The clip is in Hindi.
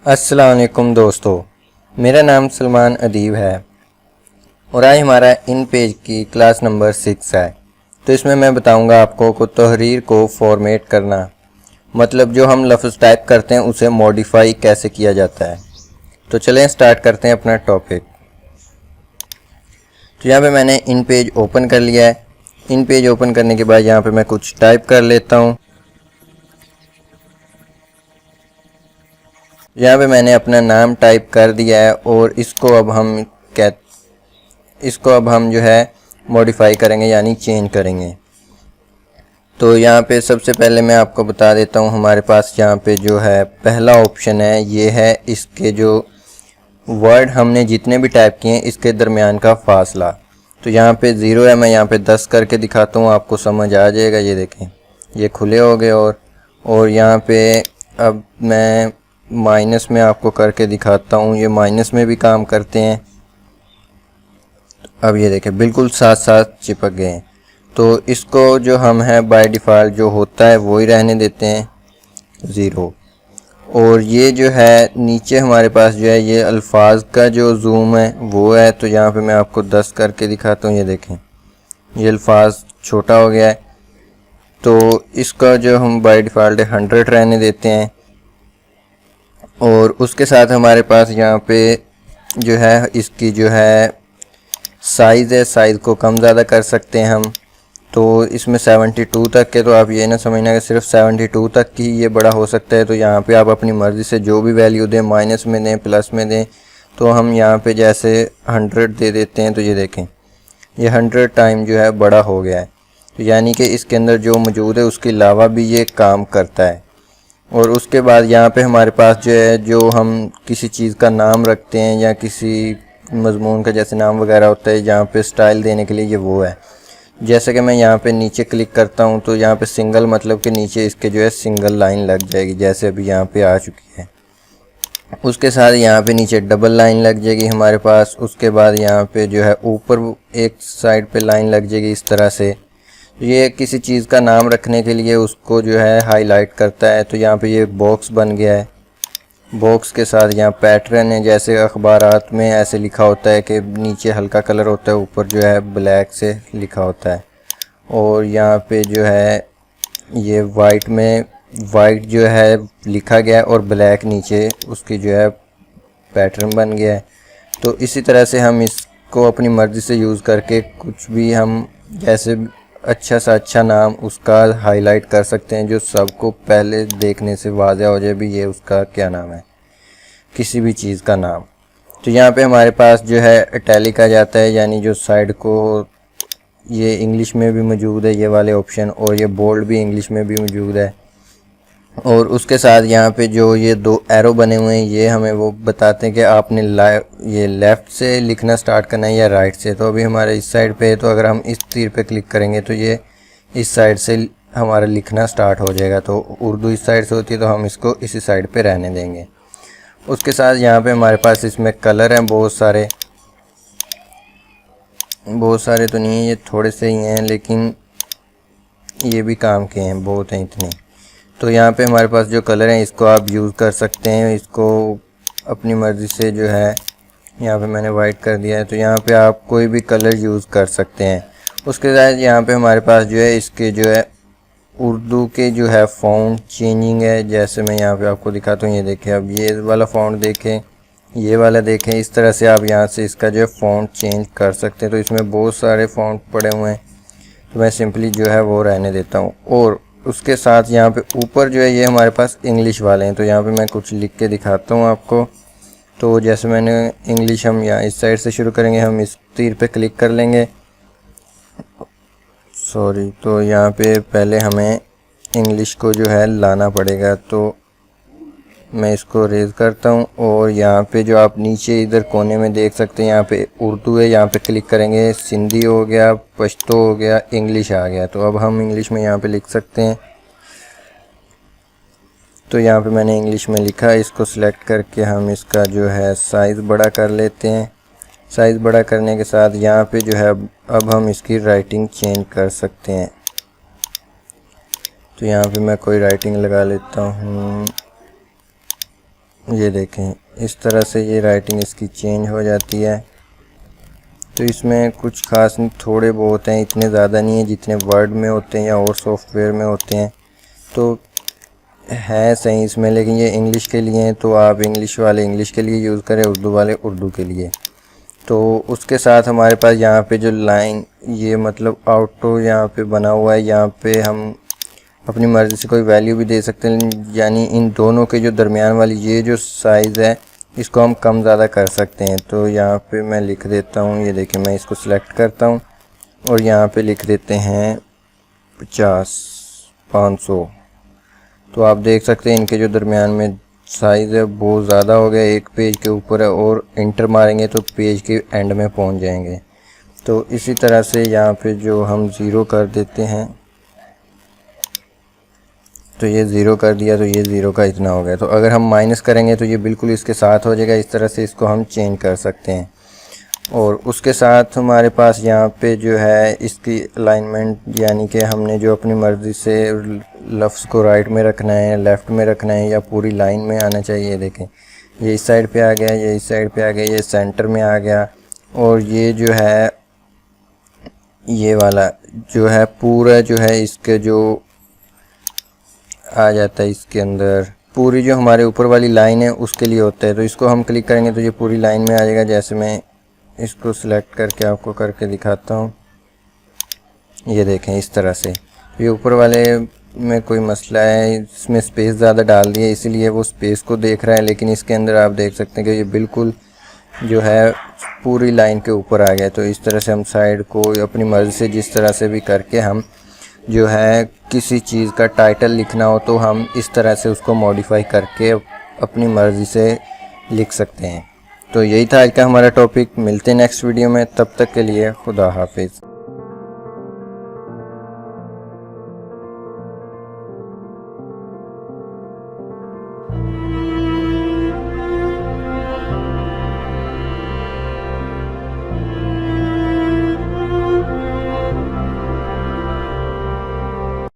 अस्सलाम वालेकुम दोस्तों, मेरा नाम सलमान अदीब है और आज हमारा इन पेज की क्लास नंबर 6 है। तो इसमें मैं बताऊंगा आपको को तहरीर को फॉर्मेट करना, मतलब जो हम लफ्ज़ टाइप करते हैं उसे मॉडिफाई कैसे किया जाता है। तो चलें स्टार्ट करते हैं अपना टॉपिक। तो यहाँ पे मैंने इन पेज ओपन कर लिया है। इन पेज ओपन करने के बाद यहाँ पे मैं कुछ टाइप कर लेता हूँ। यहाँ पे मैंने अपना नाम टाइप कर दिया है और इसको अब हम जो है मॉडिफाई करेंगे यानी चेंज करेंगे। तो यहाँ पे सबसे पहले मैं आपको बता देता हूँ, हमारे पास यहाँ पे जो है पहला ऑप्शन है, ये है इसके जो वर्ड हमने जितने भी टाइप किए हैं इसके दरमियान का फासला। तो यहाँ पे 0 है, मैं यहाँ पे 10 करके दिखाता हूँ, आपको समझ आ जाएगा। ये देखें, ये खुले हो गए। और यहाँ पे अब मैं माइनस में आपको करके दिखाता हूँ, ये माइनस में भी काम करते हैं। अब ये देखें बिल्कुल साथ साथ चिपक गए हैं। तो इसको जो हम है बाय डिफ़ॉल्ट जो होता है वो ही रहने देते हैं 0। और ये जो है नीचे हमारे पास जो है ये अल्फाज का जो जूम है वो है। तो यहाँ पे मैं आपको 10 करके दिखाता हूँ। ये देखें ये अल्फाज छोटा हो गया है। तो इसका जो हम बाय डिफ़ॉल्ट 100 रहने देते हैं। और उसके साथ हमारे पास यहाँ पे जो है इसकी जो है साइज़ है, साइज़ को कम ज़्यादा कर सकते हैं हम। तो इसमें 72 तक के, तो आप ये ना समझना कि सिर्फ 72 तक ही ये बड़ा हो सकता है। तो यहाँ पे आप अपनी मर्ज़ी से जो भी वैल्यू दें, माइनस में दें, प्लस में दें। तो हम यहाँ पे जैसे 100 दे देते हैं, तो ये देखें ये 100 टाइम जो है बड़ा हो गया है। तो यानी कि इसके अंदर जो मौजूद है उसके अलावा भी ये काम करता है। और उसके बाद यहाँ पे हमारे पास जो है, जो हम किसी चीज़ का नाम रखते हैं या किसी मज़मून का जैसे नाम वगैरह होता है, यहाँ पे स्टाइल देने के लिए ये वो है। जैसे कि मैं यहाँ पे नीचे क्लिक करता हूँ तो यहाँ पे सिंगल मतलब कि नीचे इसके जो है सिंगल लाइन लग जाएगी, जैसे अभी यहाँ पे आ चुकी है। उसके साथ यहाँ पे नीचे डबल लाइन लग जाएगी हमारे पास। उसके बाद यहाँ पे जो है ऊपर एक साइड पे लाइन लग जाएगी इस तरह से। ये किसी चीज़ का नाम रखने के लिए उसको जो है हाईलाइट करता है। तो यहाँ पे ये बॉक्स बन गया है। बॉक्स के साथ यहाँ पैटर्न है, जैसे अखबारात में ऐसे लिखा होता है कि नीचे हल्का कलर होता है, ऊपर जो है ब्लैक से लिखा होता है। और यहाँ पे जो है ये वाइट में वाइट जो है लिखा गया है और ब्लैक नीचे उसकी जो है पैटर्न बन गया है। तो इसी तरह से हम इसको अपनी मर्ज़ी से यूज़ करके कुछ भी हम जैसे अच्छा सा अच्छा नाम उसका हाईलाइट कर सकते हैं, जो सबको पहले देखने से वाज़ह हो जाए भी ये उसका क्या नाम है, किसी भी चीज़ का नाम। तो यहाँ पे हमारे पास जो है इटैलिक आ जाता है, यानी जो साइड को, ये इंग्लिश में भी मौजूद है ये वाले ऑप्शन, और ये बोल्ड भी इंग्लिश में भी मौजूद है। और उसके साथ यहाँ पे जो ये 2 एरो बने हुए हैं ये हमें वो बताते हैं कि आपने ये लेफ़्ट से लिखना स्टार्ट करना है या राइट से। तो अभी हमारे इस साइड पे है, तो अगर हम इस तीर पे क्लिक करेंगे तो ये इस साइड से हमारा लिखना स्टार्ट हो जाएगा। तो उर्दू इस साइड से होती है तो हम इसको इसी साइड पे रहने देंगे। उसके साथ यहाँ पे हमारे पास इसमें कलर हैं बहुत सारे तो नहीं है, ये थोड़े से ही हैं, लेकिन ये भी काम के हैं, बहुत हैं इतने। तो यहाँ पे हमारे पास जो कलर हैं इसको आप यूज़ कर सकते हैं, इसको अपनी मर्ज़ी से जो है, यहाँ पे मैंने वाइट कर दिया है। तो यहाँ पे आप कोई भी कलर यूज़ कर सकते हैं। उसके बाद यहाँ पे हमारे पास जो है इसके जो है उर्दू के जो है फ़ॉन्ट चेंजिंग है। जैसे मैं यहाँ पे आपको दिखाता हूँ, ये देखें, अब ये वाला फ़ॉन्ट देखें, ये वाला देखें, इस तरह से आप यहाँ से इसका जो है फ़ॉन्ट चेंज कर सकते हैं। तो इसमें बहुत सारे फ़ॉन्ट पड़े हुए हैं, तो मैं सिंपली जो है वो रहने देता हूँ। और उसके साथ यहाँ पे ऊपर जो है ये हमारे पास इंग्लिश वाले हैं। तो यहाँ पे मैं कुछ लिख के दिखाता हूँ आपको। तो जैसे मैंने इंग्लिश, हम यहाँ इस साइड से शुरू करेंगे, हम इस तीर पे क्लिक कर लेंगे, सॉरी। तो यहाँ पे पहले हमें इंग्लिश को जो है लाना पड़ेगा। तो मैं इसको रेज़ करता हूँ और यहाँ पे जो आप नीचे इधर कोने में देख सकते हैं, यहाँ पे उर्दू है, यहाँ पे क्लिक करेंगे, सिंधी हो गया, पश्तो हो गया, इंग्लिश आ गया। तो अब हम इंग्लिश में यहाँ पे लिख सकते हैं। तो यहाँ पे मैंने इंग्लिश में लिखा, इसको सिलेक्ट करके हम इसका जो है साइज़ बड़ा कर लेते हैं। साइज़ बड़ा करने के साथ यहाँ पे जो है अब हम इसकी राइटिंग चेंज कर सकते हैं। तो यहाँ पे मैं कोई राइटिंग लगा लेता हूँ, ये देखें इस तरह से ये राइटिंग इसकी चेंज हो जाती है। तो इसमें कुछ खास नहीं, थोड़े बहुत हैं, इतने ज़्यादा नहीं है जितने वर्ड में होते हैं या और सॉफ्टवेयर में होते हैं। तो है सही इसमें, लेकिन ये इंग्लिश के लिए हैं, तो आप इंग्लिश वाले इंग्लिश के लिए यूज़ करें, उर्दू वाले उर्दू के लिए। तो उसके साथ हमारे पास यहाँ पे जो लाइन, ये मतलब ऑटो यहाँ पे बना हुआ है, यहाँ पे हम अपनी मर्ज़ी से कोई वैल्यू भी दे सकते हैं, यानी इन दोनों के जो दरमियान वाली ये जो साइज़ है इसको हम कम ज़्यादा कर सकते हैं। तो यहाँ पे मैं लिख देता हूँ, ये देखिए मैं इसको सिलेक्ट करता हूँ और यहाँ पे लिख देते हैं 50, 500। तो आप देख सकते हैं इनके जो दरमियान में साइज़ है बहुत ज़्यादा हो गया, एक पेज के ऊपर है, और इंटर मारेंगे तो पेज के एंड में पहुंच जाएंगे। तो इसी तरह से यहाँ पे जो हम ज़ीरो कर देते हैं, तो ये ज़ीरो कर दिया, तो ये ज़ीरो का इतना हो गया। तो अगर हम माइनस करेंगे तो ये बिल्कुल इसके साथ हो जाएगा। इस तरह से इसको हम चेंज कर सकते हैं। और उसके साथ हमारे पास यहाँ पे जो है इसकी अलाइनमेंट, यानी कि हमने जो अपनी मर्ज़ी से लफ्ज़ को राइट में रखना है, लेफ़्ट में रखना है, या पूरी लाइन में आना चाहिए। देखें ये इस साइड पे आ गया, ये इस साइड पे आ गया, ये सेंटर में आ गया, और ये जो है ये वाला जो है पूरा जो है इसके जो आ जाता है, इसके अंदर पूरी जो हमारे ऊपर वाली लाइन है उसके लिए होता है। तो इसको हम क्लिक करेंगे तो ये पूरी लाइन में आ जाएगा। जैसे मैं इसको सिलेक्ट करके आपको करके दिखाता हूँ, ये देखें इस तरह से। ये ऊपर वाले में कोई मसला है, इसमें स्पेस ज़्यादा डाल दिया इसलिए वो स्पेस को देख रहा है, लेकिन इसके अंदर आप देख सकते हैं कि ये बिल्कुल जो है पूरी लाइन के ऊपर आ गया। तो इस तरह से हम साइड को अपनी मर्ज़ी से जिस तरह से भी करके हम जो है किसी चीज़ का टाइटल लिखना हो तो हम इस तरह से उसको मॉडिफाई करके अपनी मर्ज़ी से लिख सकते हैं। तो यही था आज का हमारा टॉपिक। मिलते हैं नेक्स्ट वीडियो में, तब तक के लिए खुदा हाफिज़।